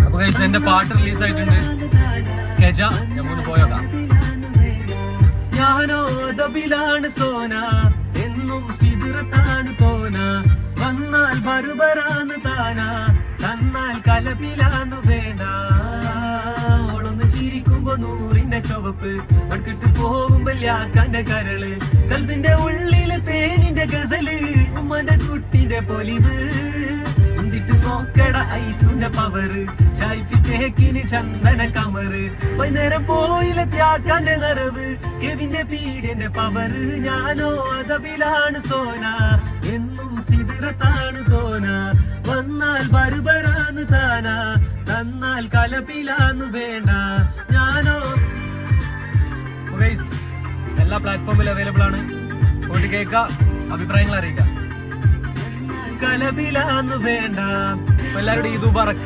അപ്പൊ കഴിച്ച എന്റെ പാട്ട് റിലീസ് ആയിട്ടുണ്ട്. കെജ ഞമ്മൊന്ന് പോയോക്കാം. ഞാനോ ദബിലാണ് സോന, എന്നും സിദുറത്താണ് തോന. വന്നാൽ ബറുബറാന്ന് താന, തന്നാൽ കലപിലാന്ന് വേണ്ട. ഓളൊന്ന് ചിരിക്കുമ്പോ നൂറിന്റെ ചുവപ്പ്, മൺകിട്ട് പോകുമ്പോ ലാക്കാന്റെ കരള്. കൽബിന്റെ ഉള്ളില് തേനിന്റെ ഗസല്, ഉമ്മന്റെ കുട്ടിന്റെ പൊലിവ്. എന്നിട്ട് നോക്കട ഐസുന്റെ പവറ്, ചായ്പിത്തേക്കിന് ചന്ദന കമറ്. വൈകുന്നേരം പോയില്ല ത്യാക്കാന്റെ നിറവ്, കെവിന്റെ പീഡിന്റെ പവറ്. ഞാനോ അതബിലാണ് സോന, എന്നും സിദുറത്താണ് തോന. വന്നാൽ ബറുബറാന്ന് താന, തന്നാൽ കലപിലാന്ന് വേണ്ട. ഞാനോ എല്ലാ പ്ലാറ്റ്ഫോമിലും അവൈലബിൾ ആണ്. പോയിട്ട് കേൾക്കുക, അഭിപ്രായങ്ങൾ അറിയിക്കുക. കലപിലാന്ന് വേണ്ട. എല്ലാവരുടെയും ഈദ് മുബാറക്.